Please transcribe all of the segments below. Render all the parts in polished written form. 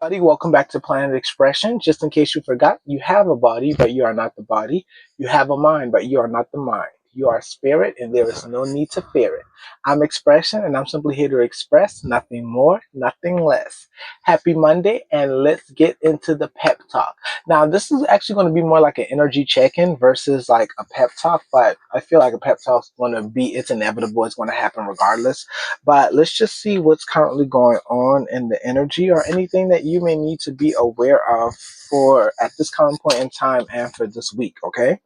Buddy, welcome back to Planet Expression. Just in case you forgot, you have a body, but you are not the body. You have a mind, but you are not the mind. You are spirit, and there is no need to fear it. I'm Expression, and I'm simply here to express nothing more, nothing less. Happy Monday, and let's get into the pep talk. Now, this is actually going to be more like an energy check-in versus like a pep talk, but I feel like a pep talk is going to be, it's inevitable. It's going to happen regardless. But let's just see what's currently going on in the energy or anything that you may need to be aware of for at this current point in time and for this week, okay?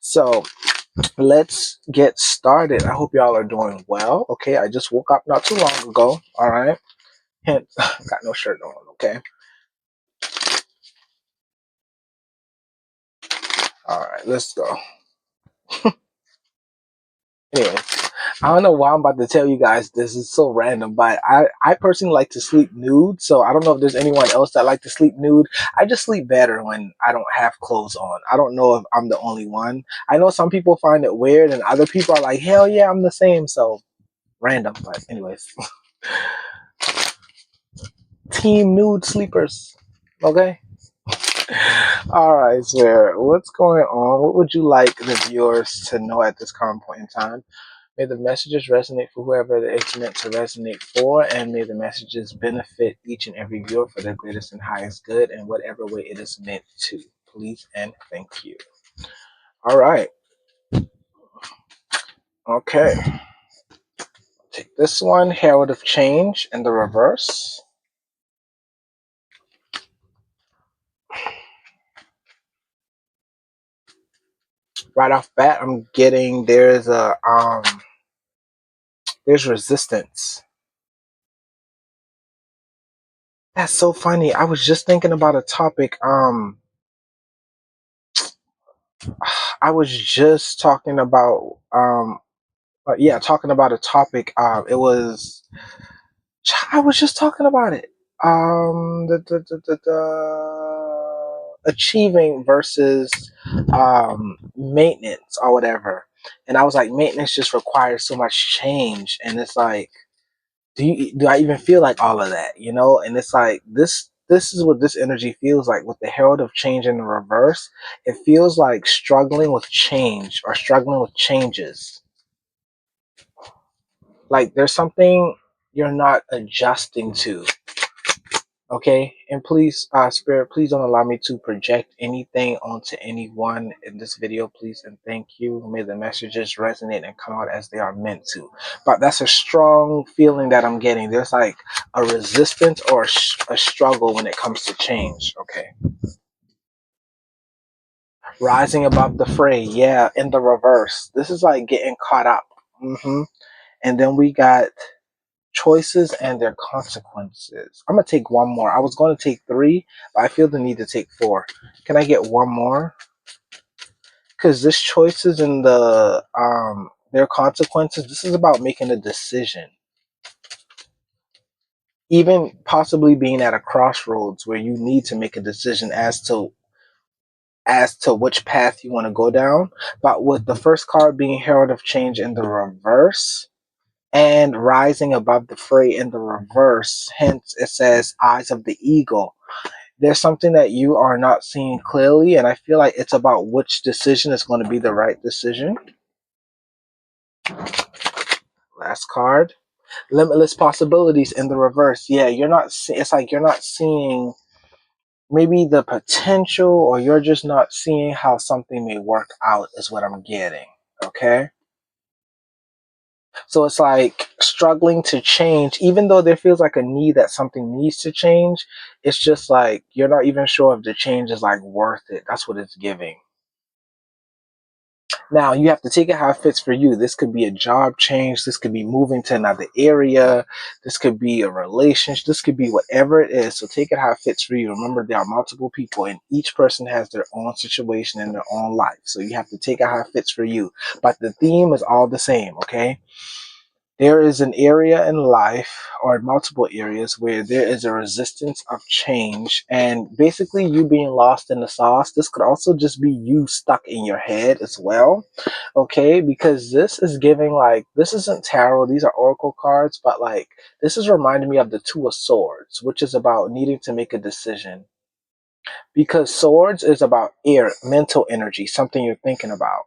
So let's get started. I hope y'all are doing well. Okay, I just woke up not too long ago. All right. Hence, got no shirt on, okay? All right, let's go. Anyway, I don't know why I'm about to tell you guys this is so random, but I personally like to sleep nude, so I don't know if there's anyone else that like to sleep nude. I just sleep better when I don't have clothes on. I don't know if I'm the only one. I know some people find it weird, and other people are like, hell yeah, I'm the same. So random, but anyways, team nude sleepers. Okay. All right, sir. What's going on? What would you like the viewers to know at this current point in time? May the messages resonate for whoever it's meant to resonate for, and may the messages benefit each and every viewer for their greatest and highest good in whatever way it is meant to. Please and thank you. All right. Okay. Take this one, Herald of Change in the reverse. Right off bat, I'm getting there's resistance. That's so funny. I was just thinking about a topic. I was just talking about talking about a topic. I was just talking about it. Achieving versus maintenance or whatever. And I was like, maintenance just requires so much change, and it's like, do I even feel like all of that, you know? And it's like this is what this energy feels like with the herald of change in the reverse. It feels like struggling with change or struggling with changes. Like there's something you're not adjusting to. Okay, and please, Spirit, please don't allow me to project anything onto anyone in this video, please, and thank you. May the messages resonate and come out as they are meant to. But that's a strong feeling that I'm getting. There's like a resistance or a struggle when it comes to change. Okay, rising above the fray, yeah, in the reverse. This is like getting caught up. And then we got choices and their consequences. I'm gonna take one more. I was going to take three, but I feel the need to take four. Can I get one more? Because this choices and their consequences. This is about making a decision, even possibly being at a crossroads where you need to make a decision as to which path you want to go down. But with the first card being Herald of Change in the reverse, and rising above the fray in the reverse. Hence, it says eyes of the eagle. There's something that you are not seeing clearly, and I feel like it's about which decision is going to be the right decision. Last card. Limitless possibilities in the reverse. Yeah, you're not. It's like you're not seeing maybe the potential, or you're just not seeing how something may work out. Is what I'm getting. Okay. So it's like struggling to change, even though there feels like a need that something needs to change. It's just like you're not even sure if the change is like worth it. That's what it's giving. Now you have to take it how it fits for you. This could be a job change. This could be moving to another area. This could be a relationship. This could be whatever it is. So take it how it fits for you. Remember, there are multiple people, and each person has their own situation in their own life. So you have to take it how it fits for you. But the theme is all the same, okay? There is an area in life or multiple areas where there is a resistance of change, and basically you being lost in the sauce. This could also just be you stuck in your head as well. Okay, because this is giving, like, this isn't tarot, these are oracle cards, but like this is reminding me of the Two of Swords, which is about needing to make a decision. Because swords is about air, mental energy, something you're thinking about.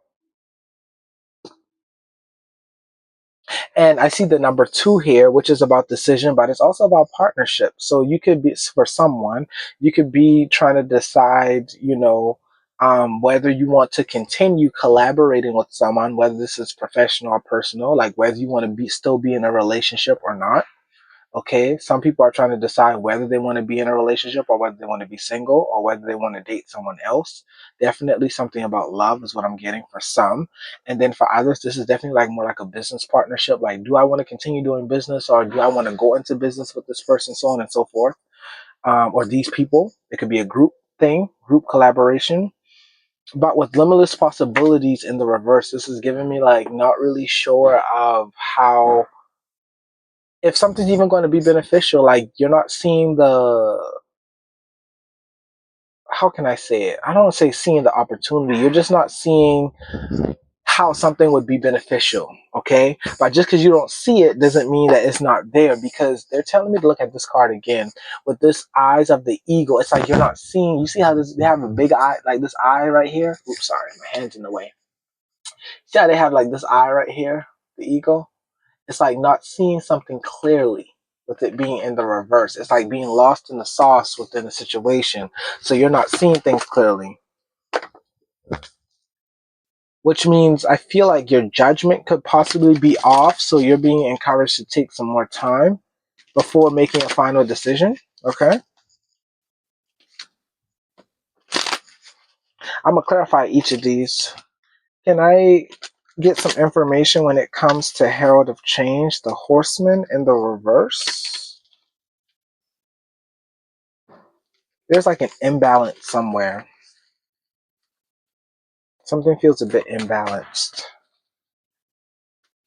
And I see the number two here, which is about decision, but it's also about partnership. So you could be, for someone, you could be trying to decide, whether you want to continue collaborating with someone, whether this is professional or personal, like whether you want to be still be in a relationship or not. Okay, some people are trying to decide whether they want to be in a relationship or whether they want to be single or whether they want to date someone else. Definitely something about love is what I'm getting for some. And then for others, this is definitely like more like a business partnership. Like, do I want to continue doing business or do I want to go into business with this person, so on and so forth? Or these people. It could be a group thing, group collaboration. But with limitless possibilities in the reverse, this is giving me like not really sure of how, if something's even going to be beneficial. Like, you're not seeing the, how can I say it? I don't want to say seeing the opportunity. You're just not seeing how something would be beneficial. Okay, but just because you don't see it doesn't mean that it's not there, because they're telling me to look at this card again with this eyes of the eagle. It's like you're not seeing. You see how this, they have a big eye, like this eye right here. Oops, sorry, my hand's in the way. See how they have like this eye right here, the eagle. It's like not seeing something clearly with it being in the reverse. It's like being lost in the sauce within a situation. So you're not seeing things clearly, which means I feel like your judgment could possibly be off. So you're being encouraged to take some more time before making a final decision. Okay. I'm going to clarify each of these. Can I get some information when it comes to Herald of Change, the Horseman in the reverse? There's like an imbalance somewhere. Something feels a bit imbalanced.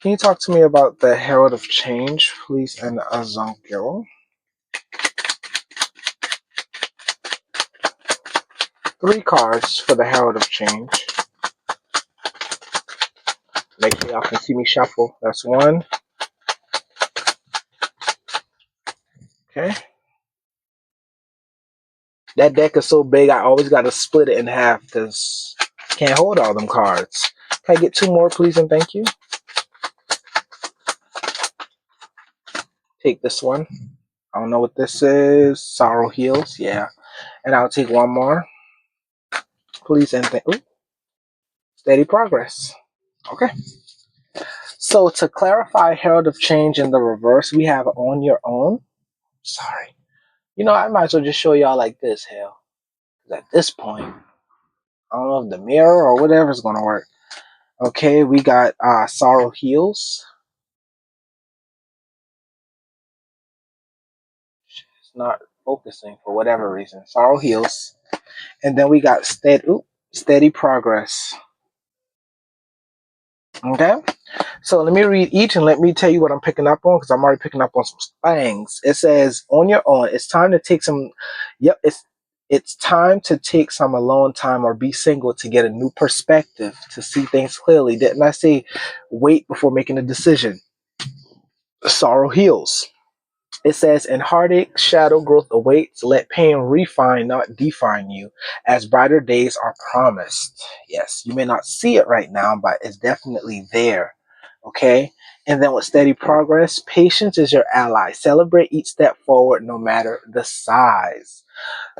Can you talk to me about the Herald of Change, please, and Azonkyo? 3 cards for the Herald of Change. Make sure y'all can see me shuffle. That's 1. Okay. That deck is so big, I always got to split it in half because I can't hold all them cards. Can I get 2 more, please, and thank you? Take this one. I don't know what this is. Sorrow Heals. Yeah. And I'll take 1 more. Please and thank you. Steady Progress. Okay. So to clarify Herald of Change in the reverse, we have On Your Own. Sorry. I might as well just show y'all like this, hell. Because at this point, I don't know if the mirror or whatever is going to work. Okay, we got Sorrow Heals. It's not focusing for whatever reason. Sorrow Heals. And then we got Steady Progress. Okay? So let me read each and let me tell you what I'm picking up on, because I'm already picking up on some things. It says, On your own, it's time to take some, it's time to take some alone time or be single to get a new perspective, to see things clearly. Didn't I say wait before making a decision? Sorrow heals. It says, in heartache, shadow growth awaits. Let pain refine, not define you, as brighter days are promised. Yes, you may not see it right now, but it's definitely there. Okay? And then with steady progress, patience is your ally. Celebrate each step forward, no matter the size.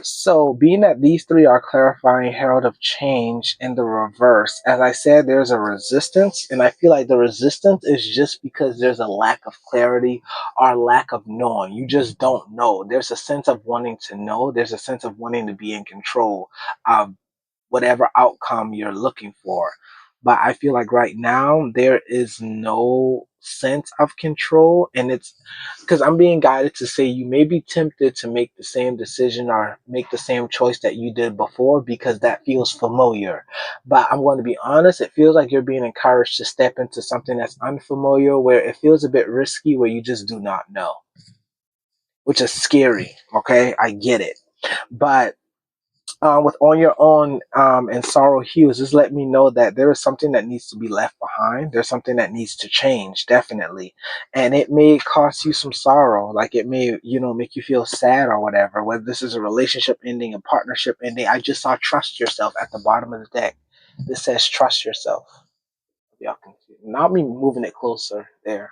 So, being that these 3 are clarifying Herald of Change in the reverse, as I said, there's a resistance, and I feel like the resistance is just because there's a lack of clarity or lack of knowing. You just don't know. There's a sense of wanting to know. There's a sense of wanting to be in control of whatever outcome you're looking for. But I feel like right now there is no sense of control, and it's because I'm being guided to say you may be tempted to make the same decision or make the same choice that you did before because that feels familiar. But I'm going to be honest, it feels like you're being encouraged to step into something that's unfamiliar, where it feels a bit risky, where you just do not know, which is scary. Okay, I get it. But with On Your Own and Sorrow Hues, just let me know that there is something that needs to be left behind. There's something that needs to change, definitely. And it may cost you some sorrow. Like it may, make you feel sad or whatever. Whether this is a relationship ending, a partnership ending. I just saw trust yourself at the bottom of the deck. This says trust yourself. Y'all can see. Not me moving it closer there.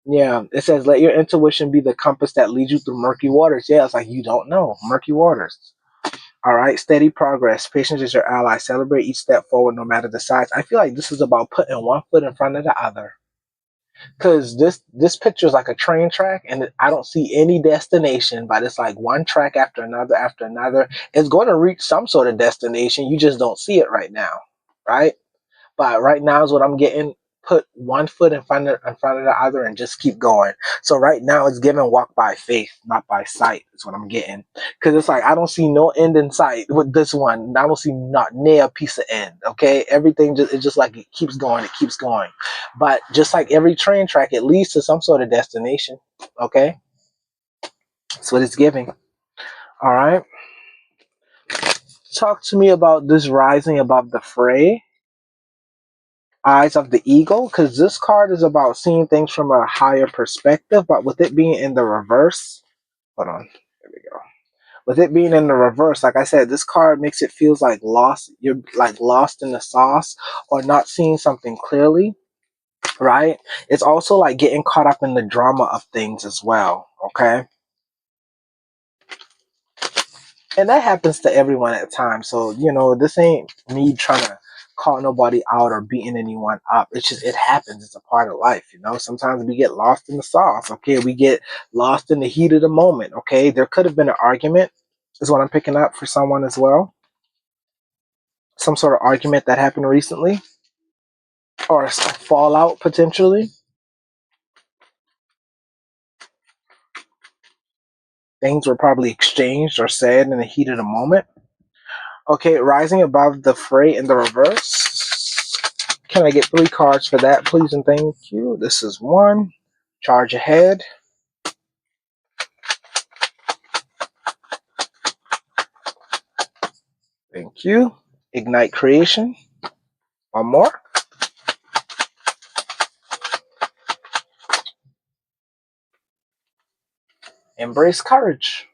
Yeah, it says let your intuition be the compass that leads you through murky waters. Yeah, it's like you don't know. Murky waters. All right, steady progress. Patience is your ally. Celebrate each step forward, no matter the size. I feel like this is about putting one foot in front of the other. Because this picture is like a train track, and I don't see any destination, but it's like one track after another after another. It's going to reach some sort of destination. You just don't see it right now, right? But right now is what I'm getting. Put one foot in front of the other and just keep going. So right now it's given walk by faith, not by sight. Is what I'm getting. Because it's like I don't see no end in sight with this one. I don't see not near a piece of end. Okay, everything it's just like it keeps going. It keeps going. But just like every train track, it leads to some sort of destination. Okay, that's what it's giving. All right. Talk to me about this rising above the fray. Eyes of the Eagle, because this card is about seeing things from a higher perspective, but with it being in the reverse, hold on, there we go. With it being in the reverse, like I said, this card makes it feels like lost. You're like lost in the sauce or not seeing something clearly, right? It's also like getting caught up in the drama of things as well, okay? And that happens to everyone at times. So, this ain't me trying to call nobody out or beating anyone up. It's just, it happens. It's a part of life. Sometimes we get lost in the sauce, okay? We get lost in the heat of the moment, okay? There could have been an argument, is what I'm picking up for someone as well. Some sort of argument that happened recently, or a fallout potentially. Things were probably exchanged or said in the heat of the moment. Okay, rising above the fray in the reverse. Can I get 3 cards for that, please, and thank you? This is 1. Charge ahead. Thank you. Ignite creation. 1 more. Embrace courage.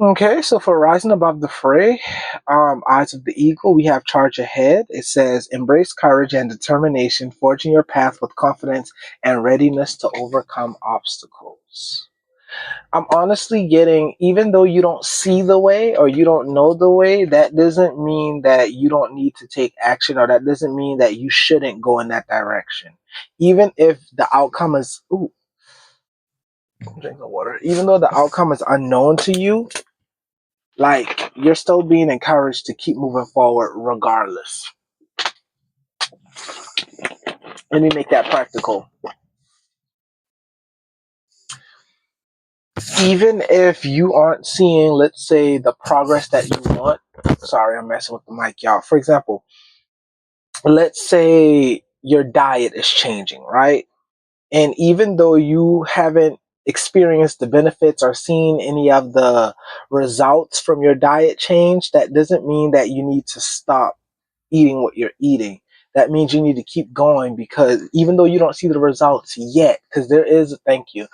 Okay, so for rising above the fray, Eyes of the Eagle, we have charge ahead. It says, embrace courage and determination, forging your path with confidence and readiness to overcome obstacles. I'm honestly getting, even though you don't see the way or you don't know the way, that doesn't mean that you don't need to take action, or that doesn't mean that you shouldn't go in that direction. Even if the outcome is, drink the water. Even though the outcome is unknown to you, like you're still being encouraged to keep moving forward regardless. Let me make that practical. Even if you aren't seeing, let's say, the progress that you want. Sorry, I'm messing with the mic, y'all. For example, let's say your diet is changing, right? And even though you haven't experienced the benefits or seen any of the results from your diet change, that doesn't mean that you need to stop eating what you're eating. That means you need to keep going, because even though you don't see the results yet, because there is, thank you.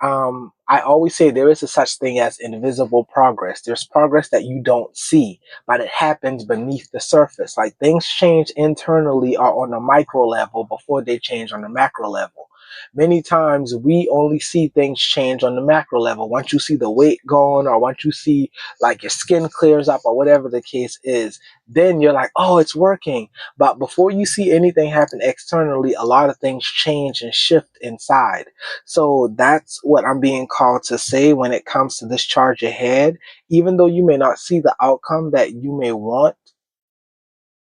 I always say there is a such thing as invisible progress. There's progress that you don't see, but it happens beneath the surface. Like things change internally or on a micro level before they change on the macro level. Many times we only see things change on the macro level. Once you see the weight gone, or once you see like your skin clears up, or whatever the case is, then you're like, oh, it's working. But before you see anything happen externally, a lot of things change and shift inside. So that's what I'm being called to say when it comes to this charge ahead. Even though you may not see the outcome that you may want,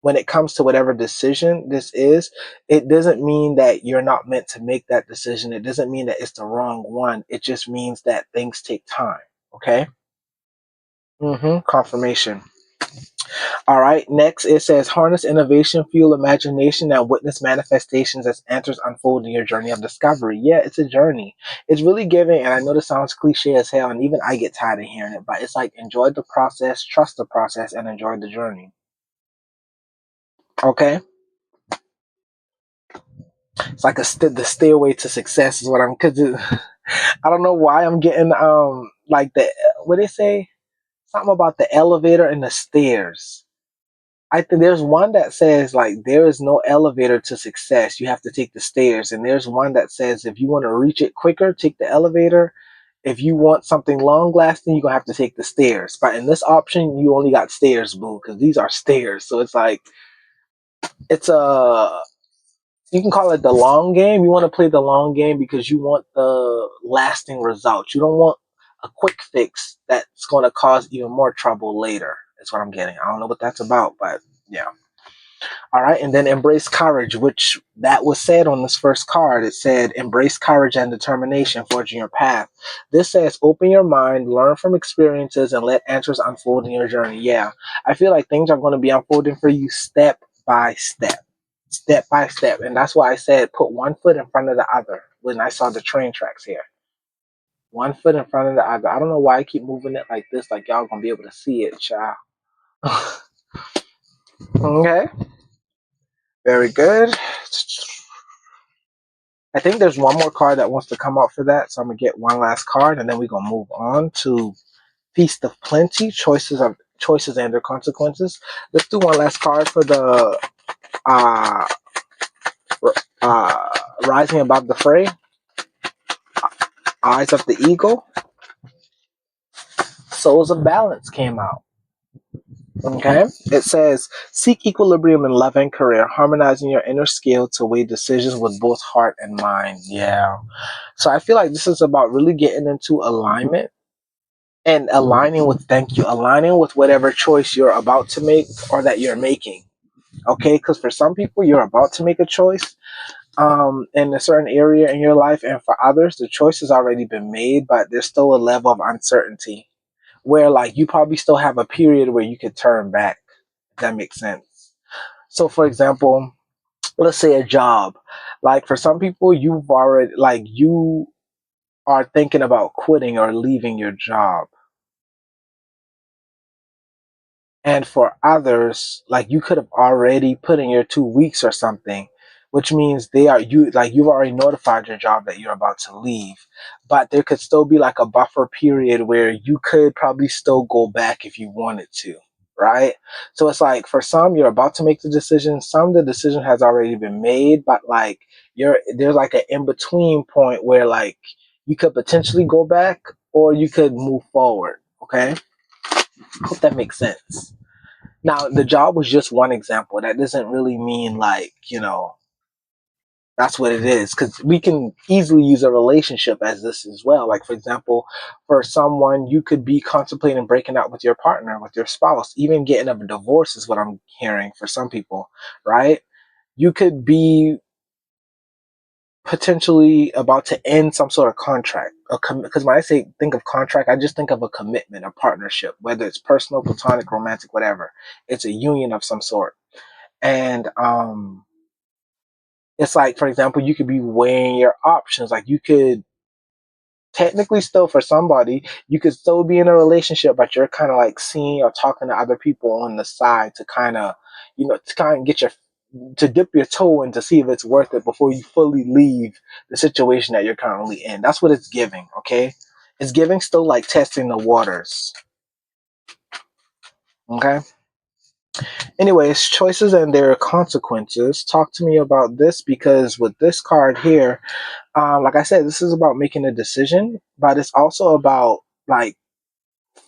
when it comes to whatever decision this is, it doesn't mean that you're not meant to make that decision. It doesn't mean that it's the wrong one. It just means that things take time. Okay? Confirmation. All right. Next, it says harness innovation, fuel imagination, and witness manifestations as answers unfold in your journey of discovery. Yeah, it's a journey. It's really giving, and I know this sounds cliche as hell, and even I get tired of hearing it, but it's like enjoy the process, trust the process, and enjoy the journey. Okay? It's like the stairway to success is what I'm, because I don't know why I'm getting like the, what they say, something about the elevator and the stairs. I think there's one that says like there is no elevator to success. You have to take the stairs. And there's one that says if you want to reach it quicker, take the elevator. If you want something long lasting, you're gonna have to take the stairs. But in this option, you only got stairs, boo, because these are stairs. So it's like it's a, you can call it the long game. You want to play the long game because you want the lasting results. You don't want a quick fix that's going to cause even more trouble later. That's what I'm getting. I don't know what that's about, but yeah. All right. And then embrace courage, which that was said on this first card. It said, embrace courage and determination, forging your path. This says, open your mind, learn from experiences, and let answers unfold in your journey. Yeah. I feel like things are going to be unfolding for you step by step, step by step. And that's why I said, put one foot in front of the other when I saw the train tracks here. One foot in front of the other. I don't know why I keep moving it like this, like y'all going to be able to see it, child. Okay. Very good. I think there's one more card that wants to come out for that, so I'm gonna get one last card, and then we're gonna move on to Feast of Plenty, choices and their consequences. Let's do one last card for the uh, uh, Rising Above the Fray, Eyes of the Eagle, Souls of Balance came out. Okay, it says seek equilibrium in love and career, harmonizing your inner skill to weigh decisions with both heart and mind. Yeah, so I feel like this is about really getting into alignment and aligning with, thank you, aligning with whatever choice you're about to make or that you're making. Okay, because for some people you're about to make a choice in a certain area in your life, and for others the choice has already been made, but there's still a level of uncertainty where like you probably still have a period where you could turn back, if that makes sense. So for example, let's say a job, like for some people you've already, like you are thinking about quitting or leaving your job. And for others, like you could have already put in your 2 weeks or something, which means they are, you like you've already notified your job that you're about to leave. But there could still be like a buffer period where you could probably still go back if you wanted to, right? So it's like for some you're about to make the decision, some the decision has already been made, but like you're, there's like an in-between point where like you could potentially go back or you could move forward. Okay? Hope that makes sense. Now, the job was just one example. That doesn't really mean like, that's what it is. Because we can easily use a relationship as this as well. Like, for example, for someone, you could be contemplating breaking up with your partner, with your spouse, even getting a divorce is what I'm hearing for some people, right? You could be potentially about to end some sort of contract. Because when I say think of contract, I just think of a commitment, a partnership, whether it's personal, platonic, romantic, whatever. It's a union of some sort. And it's like, for example, you could be weighing your options. Like you could technically still, for somebody, you could still be in a relationship, but you're kind of like seeing or talking to other people on the side to kind of, to kind of get your, to dip your toe in to see if it's worth it before you fully leave the situation that you're currently in. That's what it's giving. Okay, it's giving still like testing the waters. Okay. Anyways, choices and their consequences. Talk to me about this, because with this card here, Like I said, this is about making a decision, but it's also about like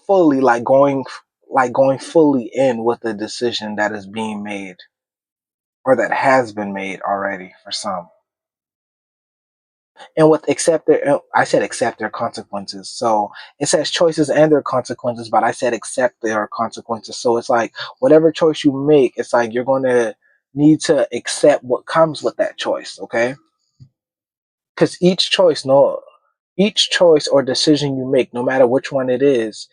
fully going fully in with the decision that is being made or that has been made already for some. And with accept their, I said accept their consequences. So it says choices and their consequences, but I said accept their consequences. So it's like whatever choice you make, it's like you're going to need to accept what comes with that choice. Okay, because each choice, no, each choice or decision you make, no matter which one it is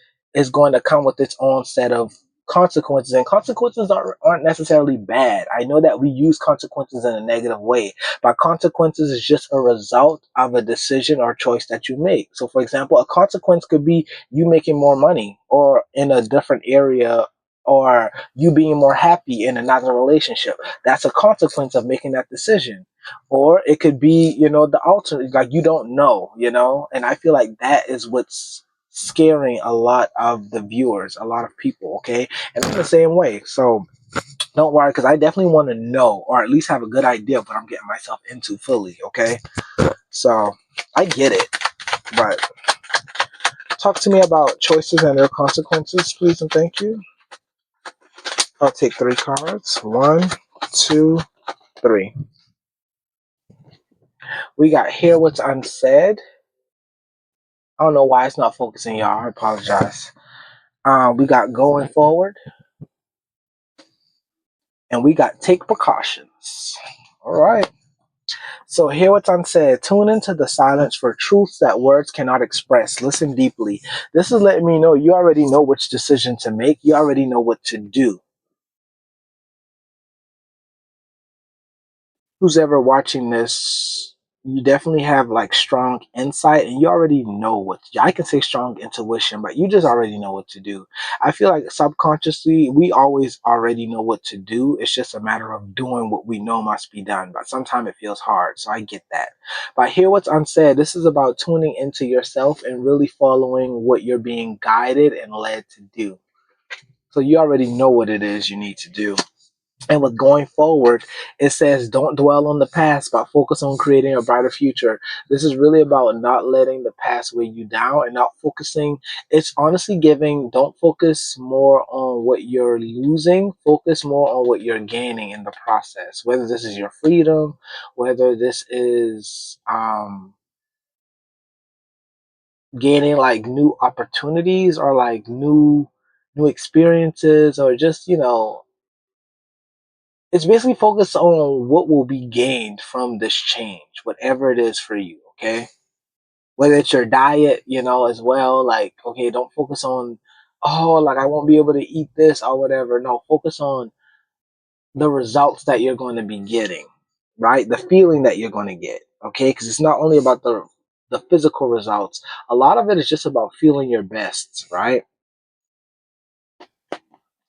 going to come with its own set of consequences. And consequences aren't necessarily bad. I know that we use consequences in a negative way, but consequences is just a result of a decision or choice that you make. So, for example, a consequence could be you making more money or in a different area, or you being more happy in another relationship. That's a consequence of making that decision. Or it could be, the alternate, like you don't know, and I feel like that is what's scaring a lot of the viewers, a lot of people. Okay, and I'm the same way. So don't worry, because I definitely want to know, or at least have a good idea of what I'm getting myself into fully. Okay, so I get it, but talk to me about choices and their consequences, please, and thank you. I'll take 3 cards. One, two, three. We got Hear What's Unsaid. I don't know why it's not focusing, y'all. I apologize. We got Going Forward, and we got Take Precautions. All right. So, Hear What's Unsaid. Tune into the silence for truths that words cannot express. Listen deeply. This is letting me know you already know which decision to make. You already know what to do. Who's ever watching this, you definitely have like strong insight, and you already know what I can say strong intuition, but you just already know what to do. I feel like subconsciously we always already know what to do. It's just a matter of doing what we know must be done, but sometimes it feels hard. So I get that. But Hear What's Unsaid. This is about tuning into yourself and really following what you're being guided and led to do. So you already know what it is you need to do. And with Going Forward, it says don't dwell on the past, but focus on creating a brighter future. This is really about not letting the past weigh you down and not focusing. It's honestly giving, don't focus more on what you're losing, focus more on what you're gaining in the process. Whether this is your freedom, whether this is gaining like new opportunities or like new experiences, or just, it's basically focused on what will be gained from this change, whatever it is for you, okay? Whether it's your diet, as well, like, okay, don't focus on, oh, like I won't be able to eat this or whatever. No, focus on the results that you're going to be getting, right? The feeling that you're going to get, okay? Because it's not only about the physical results. A lot of it is just about feeling your best, right?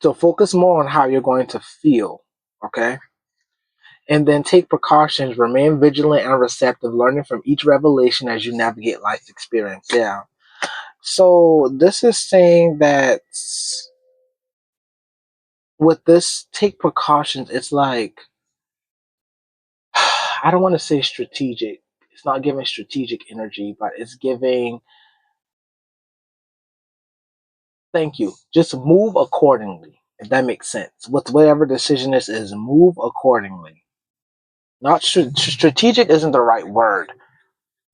So focus more on how you're going to feel, okay? And then take precautions, remain vigilant and receptive, learning from each revelation as you navigate life's experience. Yeah. So this is saying that with this take precautions, it's like, I don't want to say strategic. It's not giving strategic energy, but it's giving, thank you. Just move accordingly, if that makes sense. With whatever decision this is, move accordingly. Not strategic isn't the right word,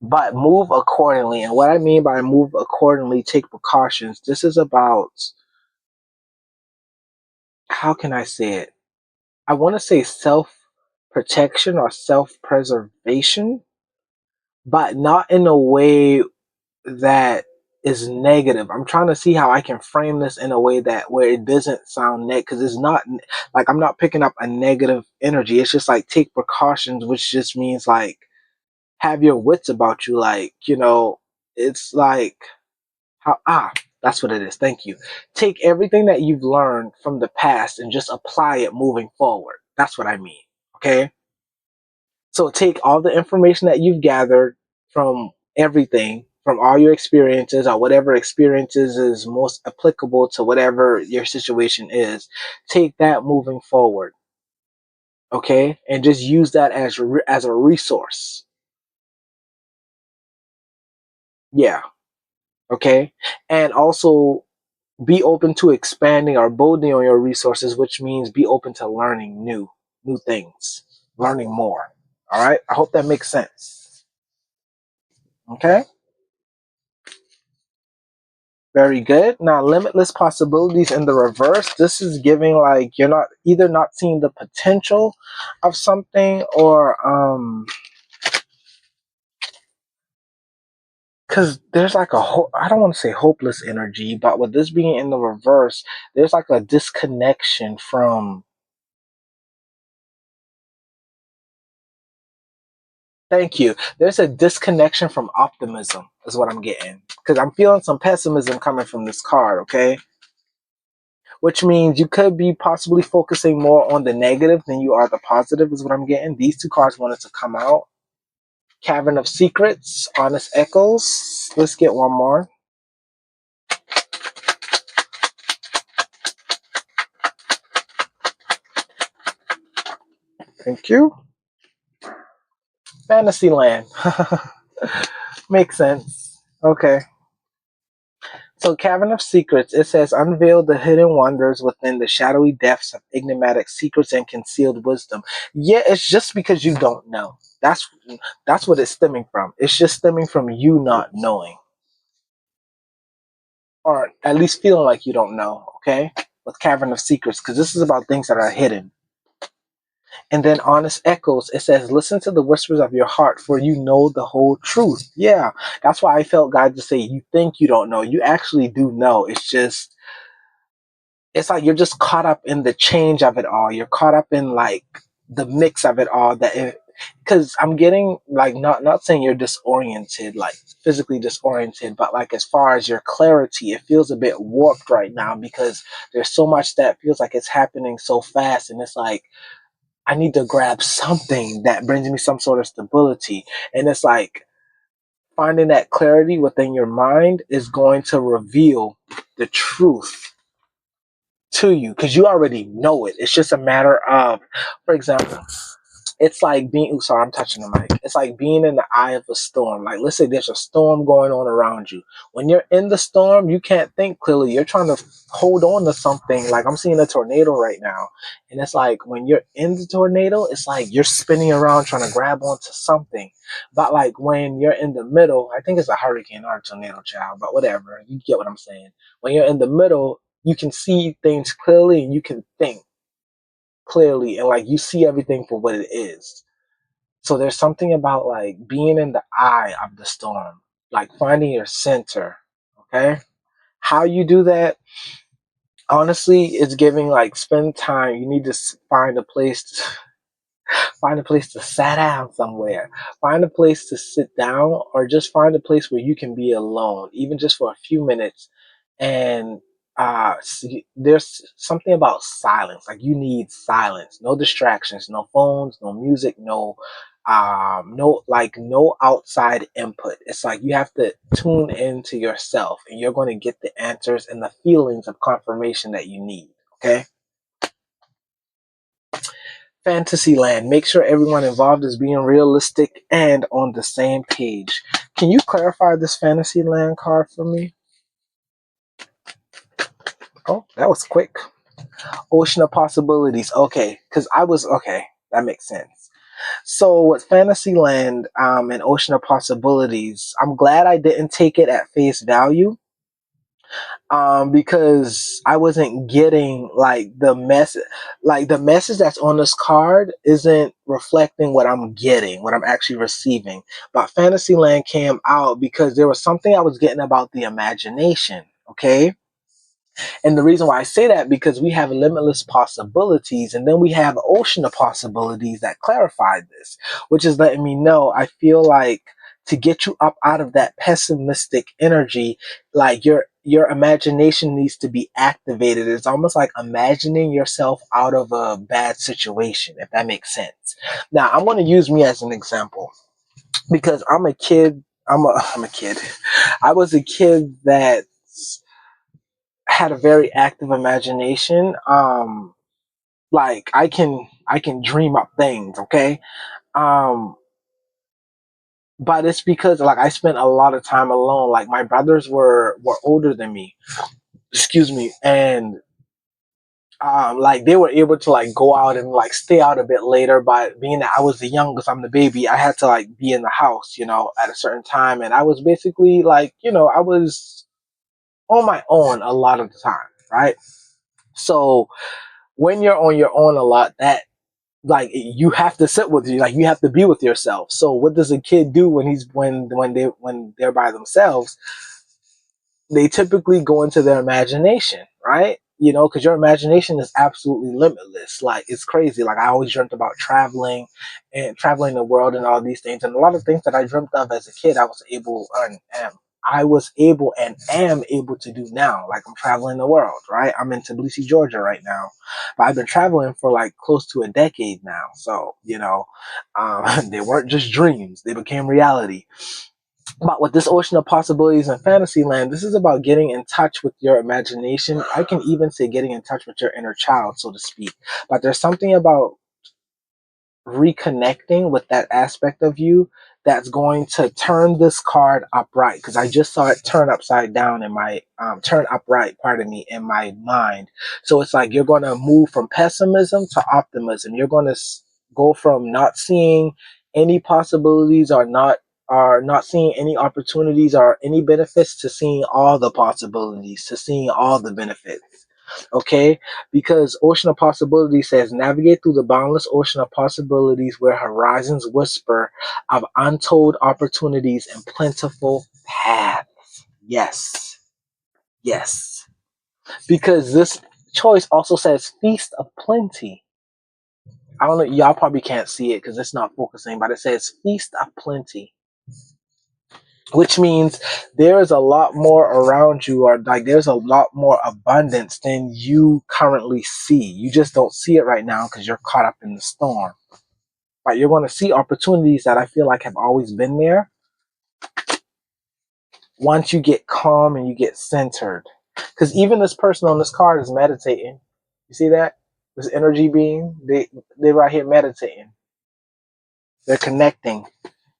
but move accordingly. And what I mean by move accordingly, take precautions. This is about, how can I say it? I want to say self protection or self preservation, but not in a way that is negative. I'm trying to see how I can frame this in a way that where it doesn't sound negative, because it's not like I'm not picking up a negative energy. It's just like take precautions, which just means like have your wits about you. Like, it's like, how, that's what it is. Thank you. Take everything that you've learned from the past and just apply it moving forward. That's what I mean. Okay? So take all the information that you've gathered from everything, from all your experiences or whatever experiences is most applicable to whatever your situation is. Take that moving forward. Okay? And just use that as a resource. Yeah. Okay. And also be open to expanding or building on your resources, which means be open to learning new things, learning more. All right. I hope that makes sense. Okay. Very good. Now, limitless possibilities in the reverse. This is giving like you're not either not seeing the potential of something or because there's like I don't want to say hopeless energy, but with this being in the reverse, there's like a disconnection from. Thank you. There's a disconnection from optimism, is what I'm getting. Because I'm feeling some pessimism coming from this card, okay? Which means you could be possibly focusing more on the negative than you are the positive, is what I'm getting. These two cards wanted to come out. Cavern of Secrets, Honest Echoes. Let's get one more. Thank you. Fantasyland. Makes sense. Okay. So, Cavern of Secrets, it says, unveil the hidden wonders within the shadowy depths of enigmatic secrets and concealed wisdom. Yeah, it's just because you don't know. That's what it's stemming from. It's just stemming from you not knowing, or at least feeling like you don't know. Okay, with Cavern of Secrets, because this is about things that are hidden. And then Honest Echoes, it says, listen to the whispers of your heart, for you know the whole truth. Yeah, that's why I felt God to say, you think you don't know. You actually do know. It's like you're just caught up in the change of it all. You're caught up in like the mix of it all. Because I'm getting like not saying you're disoriented, like physically disoriented, but like as far as your clarity, it feels a bit warped right now because there's so much that feels like it's happening so fast, and it's like I need to grab something that brings me some sort of stability, and it's like finding that clarity within your mind is going to reveal the truth to you because you already know it. It's just a matter of, for example, it's like being, sorry, I'm touching the mic. It's like being in the eye of a storm. Like, let's say there's a storm going on around you. When you're in the storm, you can't think clearly. You're trying to hold on to something. Like, I'm seeing a tornado right now. And it's like when you're in the tornado, it's like you're spinning around trying to grab onto something. But like when you're in the middle, I think it's a hurricane, not a tornado, child, but whatever. You get what I'm saying. When you're in the middle, you can see things clearly and you can think clearly and like you see everything for what it is. So there's something about like being in the eye of the storm, like finding your center. Okay. How you do that, honestly, it's giving like spend time. You need to find a place to find a place to sit down somewhere. Find a place to sit down or just find a place where you can be alone, even just for a few minutes. And there's something about silence. Like you need silence, no distractions, no phones, no music, no outside input. It's like you have to tune into yourself and you're going to get the answers and the feelings of confirmation that you need. Okay. Fantasyland. Make sure everyone involved is being realistic and on the same page. Can you clarify this Fantasyland card for me? Oh, that was quick. Ocean of Possibilities. Okay, because I was okay. That makes sense. So with Fantasyland and Ocean of Possibilities, I'm glad I didn't take it at face value because I wasn't getting like the message that's on this card isn't reflecting what I'm getting, what I'm actually receiving. But Fantasyland came out because there was something I was getting about the imagination. Okay. And the reason why I say that because we have limitless possibilities and then we have ocean of possibilities that clarify this, which is letting me know I feel like to get you up out of that pessimistic energy, like your imagination needs to be activated. It's almost like imagining yourself out of a bad situation, if that makes sense. Now, I'm going to use me as an example because I'm a kid. I'm a kid. I was a kid that had a very active imagination. Like I can dream up things, okay? Um, but it's because like I spent a lot of time alone. Like my brothers were older than me, excuse me, and like they were able to like go out and like stay out a bit later. But being that I was the youngest, I'm the baby, I had to like be in the house, at a certain time, and I was basically like, I was on my own a lot of the time, right? So when you're on your own a lot, that like you have to sit with you, like you have to be with yourself. So what does a kid do when they're by themselves? They typically go into their imagination, right? Because your imagination is absolutely limitless. Like it's crazy. Like I always dreamt about traveling and traveling the world and all these things. And a lot of things that I dreamt of as a kid, I was able and am able to do now. Like I'm traveling the world, right? I'm in Tbilisi, Georgia right now, but I've been traveling for like close to a decade now. So, they weren't just dreams; they became reality. But with this ocean of possibilities and fantasy land, this is about getting in touch with your imagination. I can even say getting in touch with your inner child, so to speak. But there's something about reconnecting with that aspect of you that's going to turn this card upright, because I just saw it turn upside down in my turn upright, pardon me, in my mind. So it's like you're going to move from pessimism to optimism. You're going to go from not seeing any possibilities, or not seeing any opportunities or any benefits, to seeing all the possibilities, to seeing all the benefits. Okay, because ocean of possibilities says navigate through the boundless ocean of possibilities where horizons whisper of untold opportunities and plentiful paths. Yes, yes, because this choice also says feast of plenty. I don't know, y'all probably can't see it because it's not focusing, but it says feast of plenty, which means there is a lot more around you, or like there's a lot more abundance than you currently see. You just don't see it right now because you're caught up in the storm. But you're going to see opportunities that I feel like have always been there once you get calm and you get centered. Because even this person on this card is meditating. You see that? This energy being, they're right here meditating. They're connecting.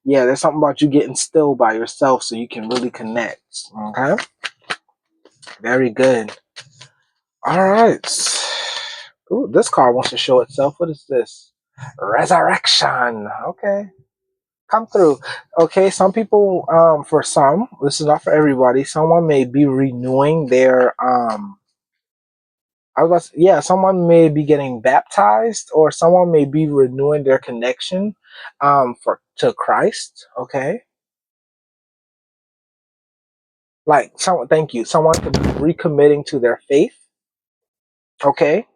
Yeah, there's something about you getting still by yourself so you can really connect. Okay? Very good. All right. Ooh, this card wants to show itself. What is this? Resurrection. Okay. Come through. Okay, some people, for some, this is not for everybody. Someone may be renewing their, yeah, someone may be getting baptized, or someone may be renewing their connection, to Christ. Okay. Like someone, thank you. Someone could be recommitting to their faith. Okay.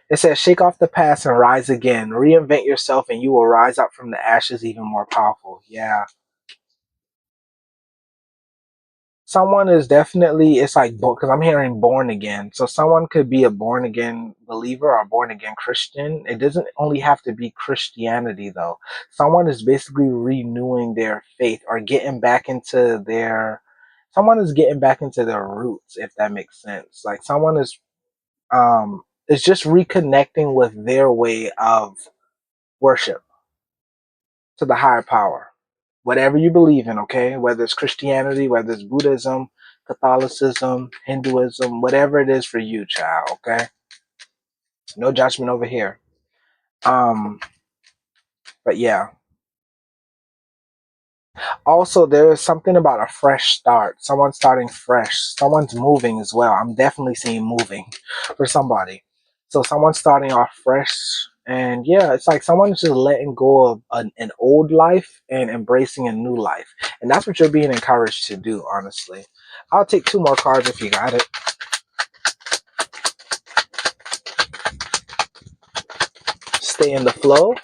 It says, shake off the past and rise again. Reinvent yourself and you will rise up from the ashes even more powerful. Yeah. Someone is definitely, it's like, because I'm hearing born again. So someone could be a born again believer or born again Christian. It doesn't only have to be Christianity, though. Someone is basically renewing their faith or someone is getting back into their roots, if that makes sense. Like someone is just reconnecting with their way of worship to the higher power, whatever you believe in, okay? Whether it's Christianity, whether it's Buddhism, Catholicism, Hinduism, whatever it is for you, child, okay? No judgment over here. Um, but yeah. Also, there is something about a fresh start. Someone starting fresh. Someone's moving as well. I'm definitely seeing moving for somebody. So someone's starting off fresh. And yeah, it's like someone's just letting go of an old life and embracing a new life. And that's what you're being encouraged to do, honestly. I'll take two more cards if you got it. Stay in the flow.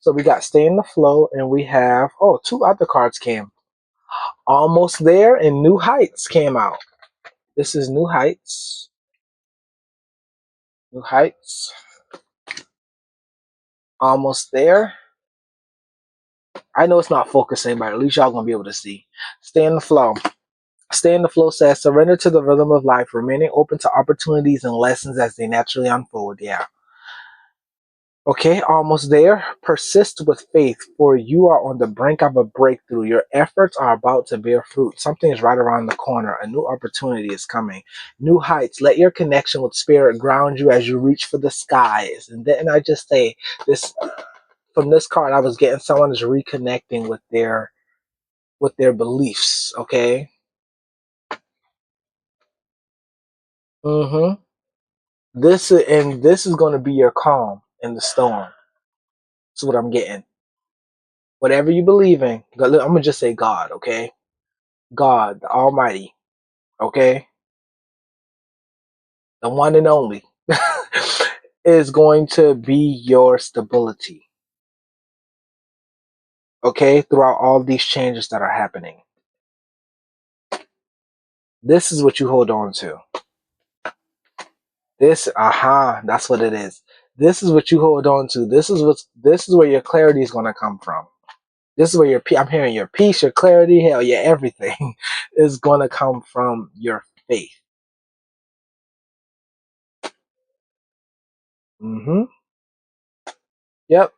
So we got stay in the flow, and we have, two other cards came. Almost there, and New Heights came out. This is New Heights. New Heights. Almost there. I know it's not focusing, but at least y'all gonna be able to see. Stay in the flow. Stay in the flow says surrender to the rhythm of life, remaining open to opportunities and lessons as they naturally unfold. Yeah. Okay, almost there. Persist with faith, for you are on the brink of a breakthrough. Your efforts are about to bear fruit. Something is right around the corner. A new opportunity is coming. New heights. Let your connection with spirit ground you as you reach for the skies. And then I just say this from this card, I was getting someone is reconnecting with their beliefs. Okay. Mm-hmm. This is going to be your calm in the storm. That's what I'm getting. Whatever you believe in, I'm gonna just say God. Okay, God, the Almighty. Okay, the one and only is going to be your stability. Okay, throughout all these changes that are happening, this is what you hold on to. That's what it is. This is what you hold on to. This is where your clarity is going to come from. This is where I'm hearing your peace, your clarity, hell yeah, everything is going to come from your faith. Mm-hmm. Yep.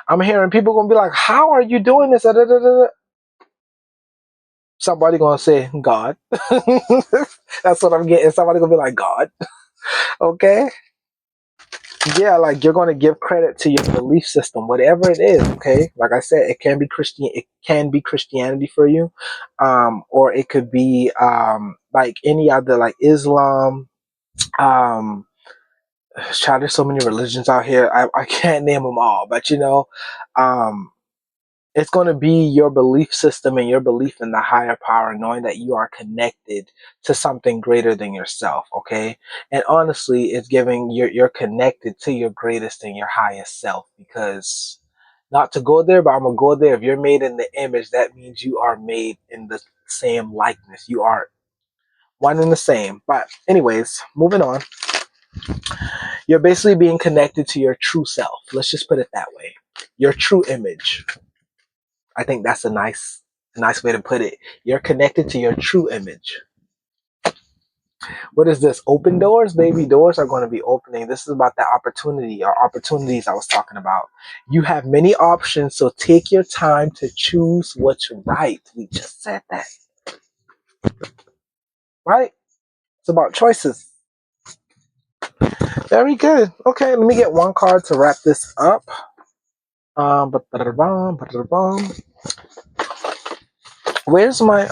I'm hearing people going to be like, how are you doing this? Da, da, da, da. Somebody going to say, God. That's what I'm getting. Somebody going to be like, God. Okay. Yeah, like you're going to give credit to your belief system, whatever it is. Okay. Like I said, it can be Christianity for you. Or it could be, like any other, like Islam, um, child, there's so many religions out here. I can't name them all, but um, it's going to be your belief system and your belief in the higher power, knowing that you are connected to something greater than yourself. Okay. And honestly, it's giving you're connected to your greatest and your highest self, because not to go there, but I'm going to go there. If you're made in the image, that means you are made in the same likeness. You are one and the same. But anyways, moving on. You're basically being connected to your true self. Let's just put it that way. Your true image. I think that's a nice way to put it. You're connected to your true image. What is this? Open doors, baby. Doors are going to be opening. This is about that opportunity or opportunities I was talking about. You have many options, so take your time to choose what's right. We just said that, right? It's about choices. Very good. Okay, let me get one card to wrap this up. Where's my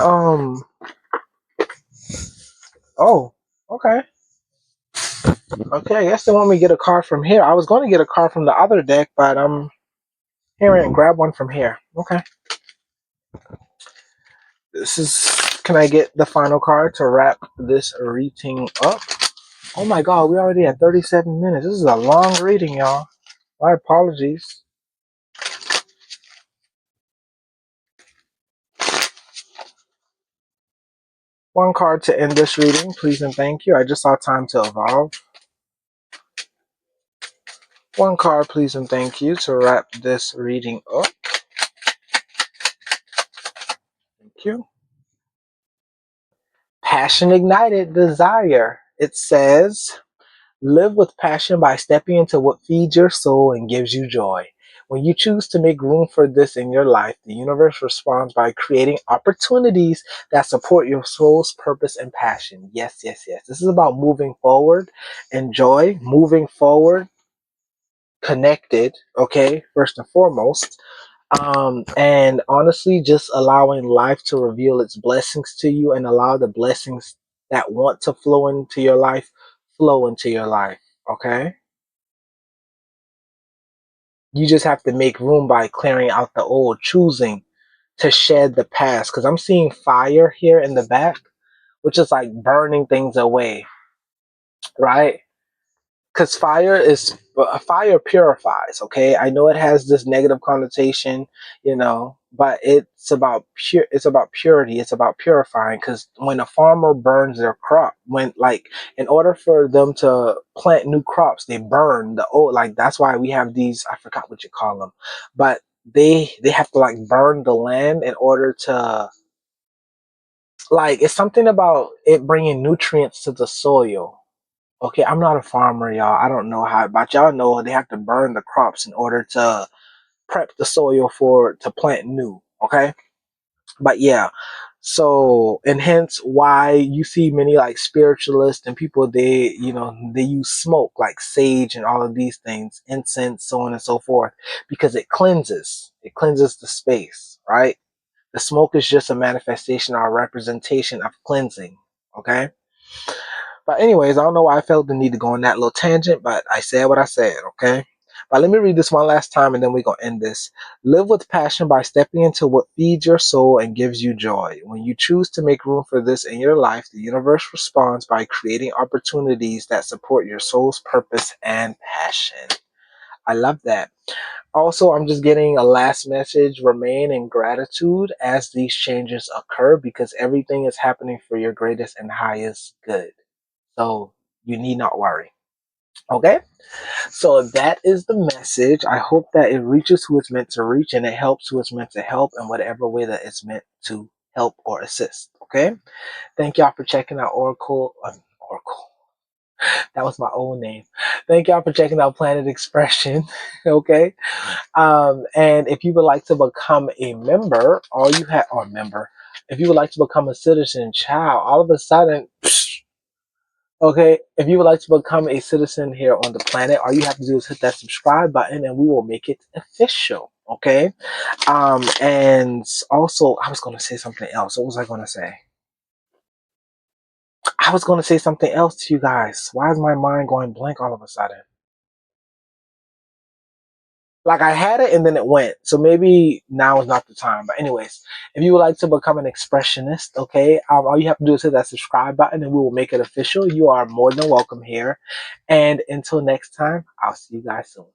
Oh, okay. Okay, I guess they want me to get a card from here. I was going to get a card from the other deck, but I'm here and grab one from here. Okay. This is. Can I get the final card to wrap this reading up? Oh my god, we already at 37 minutes. This is a long reading, y'all. My apologies. One card to end this reading, please and thank you. I just saw time to evolve. One card, please and thank you, to wrap this reading up. Thank you. Passion ignited desire. It says, live with passion by stepping into what feeds your soul and gives you joy. When you choose to make room for this in your life, the universe responds by creating opportunities that support your soul's purpose and passion. Yes, yes, yes. This is about moving forward and joy, moving forward, connected, okay, first and foremost. And honestly, just allowing life to reveal its blessings to you and allow the blessings that want to flow into your life flow into your life. Okay. You just have to make room by clearing out the old, choosing to shed the past. Because I'm seeing fire here in the back, which is like burning things away, right? Because fire purifies. Okay, I know it has this negative connotation, but it's about purity. It's about purifying. Because when a farmer burns their crop, when like in order for them to plant new crops, they burn the old. Like that's why we have these. I forgot what you call them, but they have to like burn the land in order to, like, it's something about it bringing nutrients to the soil. Okay, I'm not a farmer, y'all. I don't know how, but y'all know they have to burn the crops in order to prep the soil for to plant new. Okay, but yeah, so and hence why you see many like spiritualists and people, they, you know, they use smoke like sage and all of these things, incense, so on and so forth, because it cleanses the space, right? The smoke is just a manifestation or a representation of cleansing. Okay, but anyways, I don't know why I felt the need to go on that little tangent, but I said what I said, okay? But let me read this one last time and then we're going to end this. Live with passion by stepping into what feeds your soul and gives you joy. When you choose to make room for this in your life, the universe responds by creating opportunities that support your soul's purpose and passion. I love that. Also, I'm just getting a last message. Remain in gratitude as these changes occur because everything is happening for your greatest and highest good. So you need not worry. Okay? So that is the message. I hope that it reaches who it's meant to reach and it helps who it's meant to help in whatever way that it's meant to help or assist. Okay? Thank y'all for checking out Oracle. Oracle. That was my old name. Thank y'all for checking out Planet Expression. Okay? And if you would like to become a member, all you have, or member, if you would like to become a citizen, child, all of a sudden, okay, if you would like to become a citizen here on the planet, all you have to do is hit that subscribe button and we will make it official. Okay. And also I was gonna say something else. What was I gonna say? I was gonna say something else to you guys. Why is my mind going blank all of a sudden? Like I had it and then it went. So maybe now is not the time. But anyways, if you would like to become an expressionist, okay, all you have to do is hit that subscribe button and we will make it official. You are more than welcome here. And until next time, I'll see you guys soon.